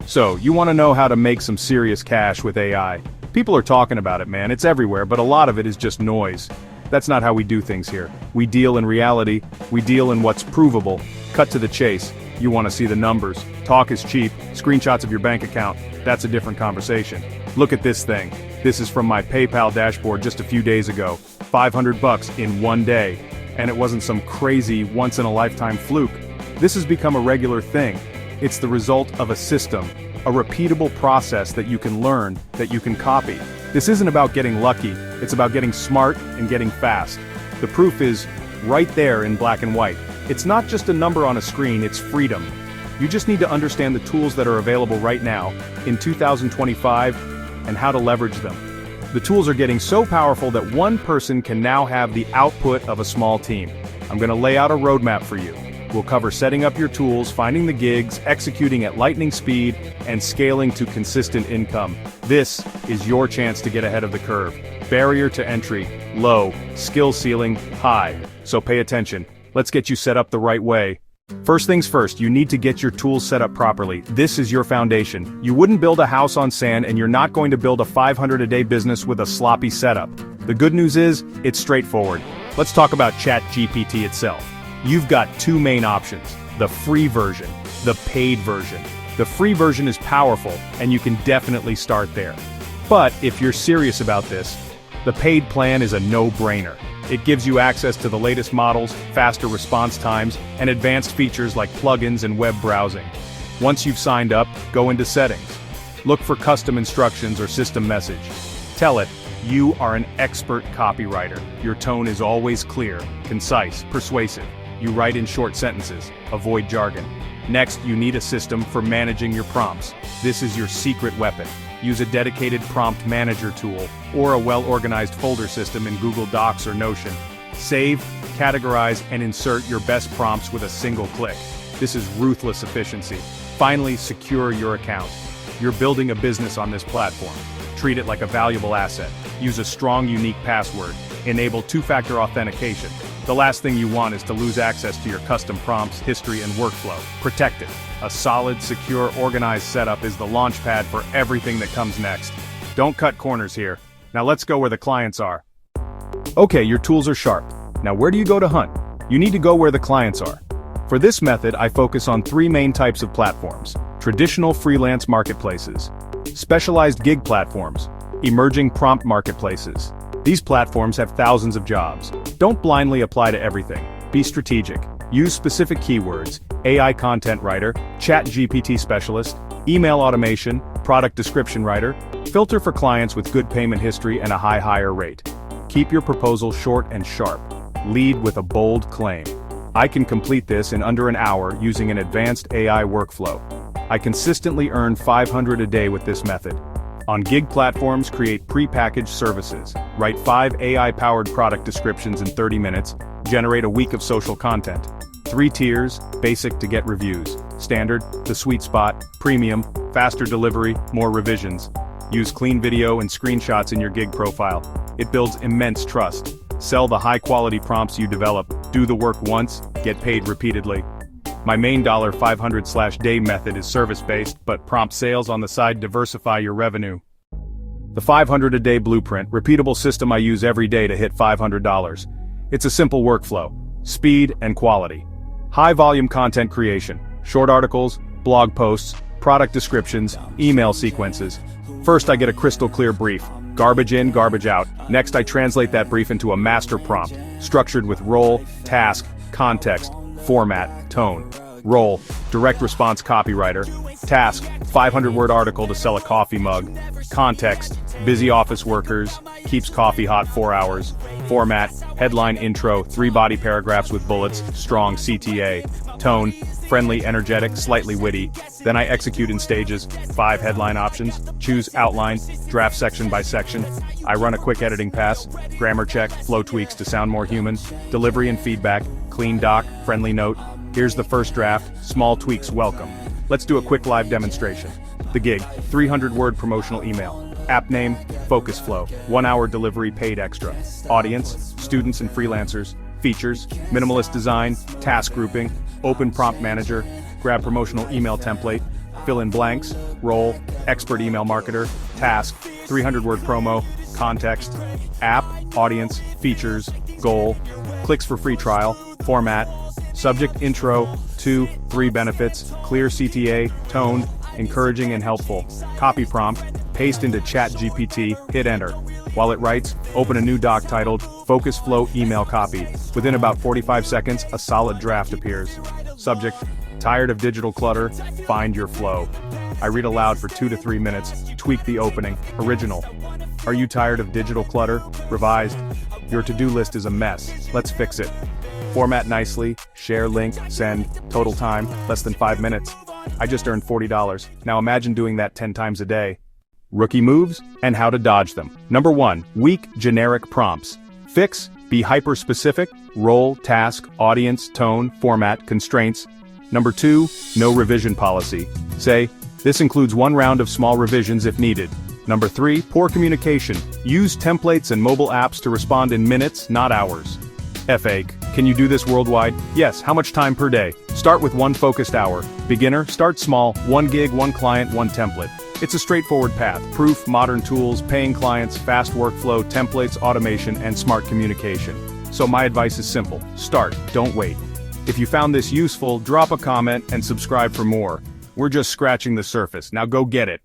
So, you want to know how to make some serious cash with AI? People are talking about it, man, it's everywhere, but a lot of it is just noise. That's not how we do things here. We deal in reality, we deal in what's provable. Cut to the chase. You want to see the numbers. Talk is cheap, screenshots of your bank account, that's a different conversation. Look at this thing. This is from my PayPal dashboard just a few days ago. $500 in one day. And it wasn't some crazy, once-in-a-lifetime fluke. This has become a regular thing. It's the result of a system, a repeatable process that you can learn, that you can copy. This isn't about getting lucky, it's about getting smart and getting fast. The proof is right there in black and white. It's not just a number on a screen, it's freedom. You just need to understand the tools that are available right now, in 2025, and how to leverage them. The tools are getting so powerful that one person can now have the output of a small team. I'm going to lay out a roadmap for you. We'll cover setting up your tools, finding the gigs, executing at lightning speed, and scaling to consistent income. This is your chance to get ahead of the curve. Barrier to entry, low. Skill ceiling, high. So pay attention. Let's get you set up the right way. First things first, you need to get your tools set up properly. This is your foundation. You wouldn't build a house on sand, and you're not going to build a $500 a day business with a sloppy setup. The good news is, it's straightforward. Let's talk about ChatGPT itself. You've got two main options, the free version, the paid version. The free version is powerful, and you can definitely start there. But if you're serious about this, the paid plan is a no-brainer. It gives you access to the latest models, faster response times, and advanced features like plugins and web browsing. Once you've signed up, go into settings. Look for custom instructions or system message. Tell it, you are an expert copywriter. Your tone is always clear, concise, persuasive. You write in short sentences, avoid jargon. Next, you need a system for managing your prompts. This is your secret weapon. Use a dedicated prompt manager tool, or a well-organized folder system in Google Docs or Notion. Save, categorize, and insert your best prompts with a single click. This is ruthless efficiency. Finally, secure your account. You're building a business on this platform. Treat it like a valuable asset. Use a strong, unique password. Enable two-factor authentication. The last thing you want is to lose access to your custom prompts, history, and workflow. Protect it. A solid, secure, organized setup is the launchpad for everything that comes next. Don't cut corners here. Now let's go where the clients are. Okay, your tools are sharp. Now where do you go to hunt? You need to go where the clients are. For this method, I focus on three main types of platforms: traditional freelance marketplaces, specialized gig platforms, emerging prompt marketplaces. These platforms have thousands of jobs. Don't blindly apply to everything. Be strategic. Use specific keywords: AI content writer, ChatGPT specialist, email automation, product description writer. Filter for clients with good payment history and a high hire rate. Keep your proposal short and sharp. Lead with a bold claim. I can complete this in under an hour using an advanced AI workflow. I consistently earn $500 a day with this method. On gig platforms, create pre-packaged services. Write 5 AI-powered product descriptions in 30 minutes. Generate a week of social content. 3 tiers: basic to get reviews, standard, the sweet spot, premium, faster delivery, more revisions. Use clean video and screenshots in your gig profile. It builds immense trust. Sell the high-quality prompts you develop. Do the work once, get paid repeatedly. My main $500/day method is service-based, but prompt sales on the side diversify your revenue. The $500 a day blueprint, repeatable system I use every day to hit $500. It's a simple workflow: speed and quality. High-volume content creation, short articles, blog posts, product descriptions, email sequences. First, I get a crystal-clear brief. Garbage in, garbage out. Next, I translate that brief into a master prompt, structured with role, task, context, format, tone. Role: direct response copywriter. Task: 500-word article to sell a coffee mug. Context: busy office workers, keeps coffee hot 4 hours. Format: headline intro, 3 body paragraphs with bullets, strong CTA. Tone: friendly, energetic, slightly witty. Then I execute in stages. 5 headline options. Choose outline, draft section by section. I run a quick editing pass, grammar check, flow tweaks to sound more human. Delivery and feedback, clean doc, friendly note. Here's the first draft, small tweaks welcome. Let's do a quick live demonstration. The gig: 300-word promotional email. App name: Focus Flow. 1 hour delivery paid extra. Audience: students and freelancers. Features: minimalist design, task grouping, open prompt manager, grab promotional email template, fill in blanks, role, expert email marketer, task, 300-word promo, context, app, audience, features, goal, clicks for free trial, format, subject intro, 2, 3 benefits, clear CTA, tone, encouraging and helpful, copy prompt, paste into ChatGPT, hit enter. While it writes, open a new doc titled, Focus Flow Email Copy. Within about 45 seconds, a solid draft appears. Subject, tired of digital clutter, find your flow. I read aloud for 2 to 3 minutes, tweak the opening, original. Are you tired of digital clutter? Revised. Your to-do list is a mess, let's fix it. Format nicely, share link, send, total time, less than 5 minutes. I just earned $40. Now imagine doing that 10 times a day. Rookie moves, and how to dodge them. Number 1, weak, generic prompts. Fix, be hyper-specific, role, task, audience, tone, format, constraints. Number 2, no revision policy. Say, this includes 1 round of small revisions if needed. Number 3, poor communication. Use templates and mobile apps to respond in minutes, not hours. F8, can you do this worldwide? Yes, how much time per day? Start with 1 focused hour. Beginner, start small, 1 gig, 1 client, 1 template. It's a straightforward path. Proof, modern tools, paying clients, fast workflow, templates, automation, and smart communication. So my advice is simple. Start, don't wait. If you found this useful, drop a comment and subscribe for more. We're just scratching the surface. Now go get it.